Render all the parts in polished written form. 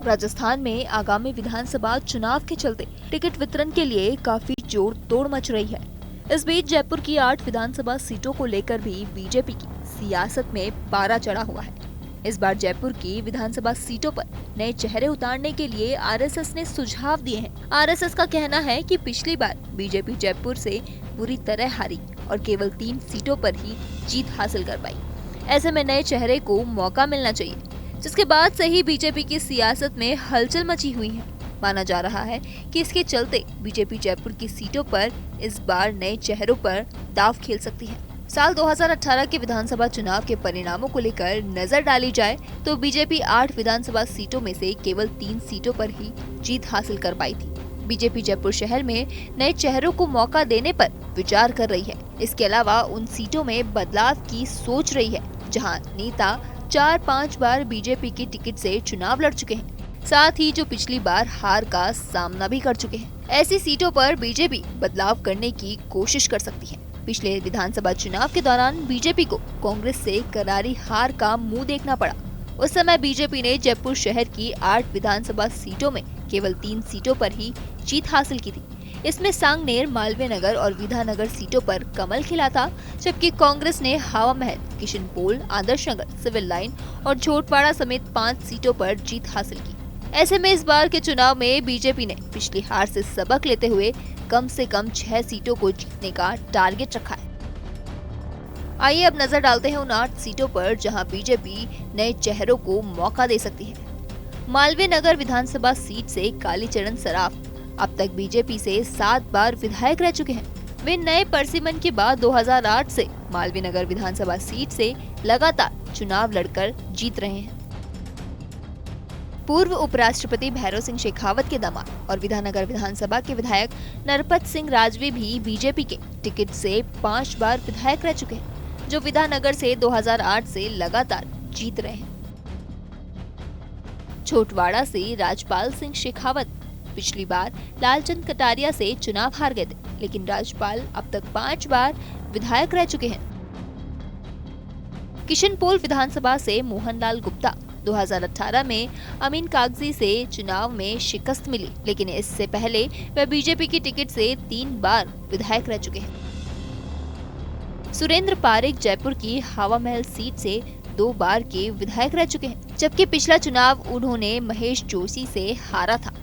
राजस्थान में आगामी विधानसभा चुनाव के चलते टिकट वितरण के लिए काफी जोर तोड़ मच रही है। इस बीच जयपुर की 8 विधानसभा सीटों को लेकर भी बीजेपी की सियासत में पारा चढ़ा हुआ है। इस बार जयपुर की विधानसभा सीटों पर नए चेहरे उतारने के लिए आरएसएस ने सुझाव दिए हैं। आरएसएस का कहना है कि पिछली बार बीजेपी जयपुर से बुरी तरह हारी और केवल 3 सीटों पर ही जीत हासिल कर पाई। ऐसे में नए चेहरे को मौका मिलना चाहिए, जिसके बाद से ही बीजेपी की सियासत में हलचल मची हुई है। माना जा रहा है कि इसके चलते बीजेपी जयपुर की सीटों पर इस बार नए चेहरों पर दांव खेल सकती है। साल 2018 के विधानसभा चुनाव के परिणामों को लेकर नजर डाली जाए तो बीजेपी 8 विधानसभा सीटों में से केवल 3 सीटों पर ही जीत हासिल कर पाई थी। बीजेपी जयपुर शहर में नए चेहरों को मौका देने पर विचार कर रही है। इसके अलावा उन सीटों में बदलाव की सोच रही है जहां नेता 4-5 बार बीजेपी की टिकट से चुनाव लड़ चुके हैं, साथ ही जो पिछली बार हार का सामना भी कर चुके हैं। ऐसी सीटों पर बीजेपी बदलाव करने की कोशिश कर सकती है। पिछले विधानसभा चुनाव के दौरान बीजेपी को कांग्रेस से करारी हार का मुंह देखना पड़ा। उस समय बीजेपी ने जयपुर शहर की 8 विधानसभा सीटों में केवल 3 सीटों पर ही जीत हासिल की थी। इसमें सांगनेर, मालवीय नगर और विधाननगर सीटों पर कमल खिला था, जबकि कांग्रेस ने हवा महल, किशनपोल, आदर्श नगर, सिविल लाइन और झोटवाड़ा समेत 5 सीटों पर जीत हासिल की। ऐसे में इस बार के चुनाव में बीजेपी ने पिछली हार से सबक लेते हुए कम से कम 6 सीटों को जीतने का टारगेट रखा है। आइए अब नजर डालते हैं उन 8 सीटों पर जहां बीजेपी नए चेहरों को मौका दे सकती है। मालवीय नगर विधानसभा सीट से कालीचरण सराफ अब तक बीजेपी से 7 बार विधायक रह चुके हैं। वे नए परसिमन के बाद 2008 से मालवीय नगर विधानसभा सीट से लगातार चुनाव लड़कर जीत रहे हैं। पूर्व उपराष्ट्रपति भैरव सिंह शेखावत के दामाद और विधाननगर विधानसभा के विधायक नरपत सिंह राजवी भी बीजेपी के टिकट से 5 बार विधायक रह चुके हैं, जो विधाननगर से 2008 से लगातार जीत रहे हैं। छोटवाड़ा से राजपाल सिंह शेखावत पिछली बार लालचंद कटारिया से चुनाव हार गए थे, लेकिन राजपाल अब तक 5 बार विधायक रह चुके हैं। किशनपोल विधानसभा से मोहनलाल गुप्ता 2018 में अमीन कागजी से चुनाव में शिकस्त मिली, लेकिन इससे पहले वह बीजेपी की टिकट से 3 बार विधायक रह चुके हैं। सुरेंद्र पारेख जयपुर की हवा महल सीट से 2 बार के विधायक रह चुके हैं, जबकि पिछला चुनाव उन्होंने महेश जोशी से हारा था।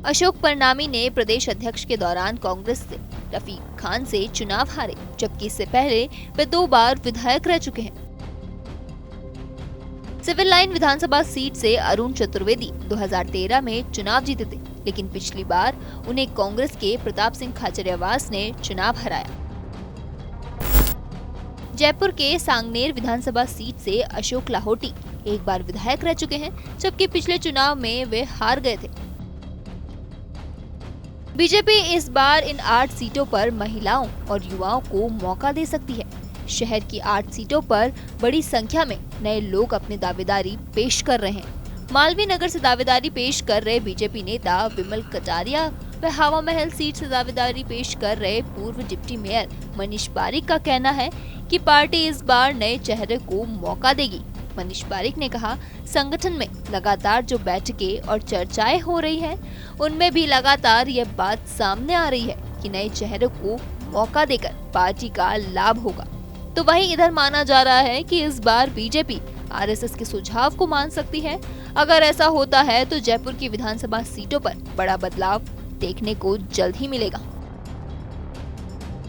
अशोक परनामी ने प्रदेश अध्यक्ष के दौरान कांग्रेस से रफीक खान से चुनाव हारे, जबकि इससे पहले वे 2 बार विधायक रह चुके हैं। सिविल लाइन विधानसभा सीट से अरुण चतुर्वेदी 2013 में चुनाव जीते थे, लेकिन पिछली बार उन्हें कांग्रेस के प्रताप सिंह खाचरियावास ने चुनाव हराया। जयपुर के सांगनेर विधानसभा सीट से अशोक लाहोटी 1 बार विधायक रह चुके हैं, जबकि पिछले चुनाव में वे हार गए थे। बीजेपी इस बार इन 8 सीटों पर महिलाओं और युवाओं को मौका दे सकती है। शहर की 8 सीटों पर बड़ी संख्या में नए लोग अपनी दावेदारी पेश कर रहे हैं। मालवीय नगर से दावेदारी पेश कर रहे बीजेपी नेता विमल कटारिया व हवा महल सीट से दावेदारी पेश कर रहे पूर्व डिप्टी मेयर मनीष पारिक का कहना है कि पार्टी इस बार नए चेहरे को मौका देगी। मनीष पारिक ने कहा, संगठन में लगातार जो बैठकें और चर्चाएं हो रही हैं, उनमें भी लगातार यह बात सामने आ रही है कि नए चेहरों को मौका देकर पार्टी का लाभ होगा। तो वहीं इधर माना जा रहा है कि इस बार बीजेपी आरएसएस के सुझाव को मान सकती है। अगर ऐसा होता है तो जयपुर की विधानसभा सीटों पर बड़ा बदलाव देखने को जल्द ही मिलेगा।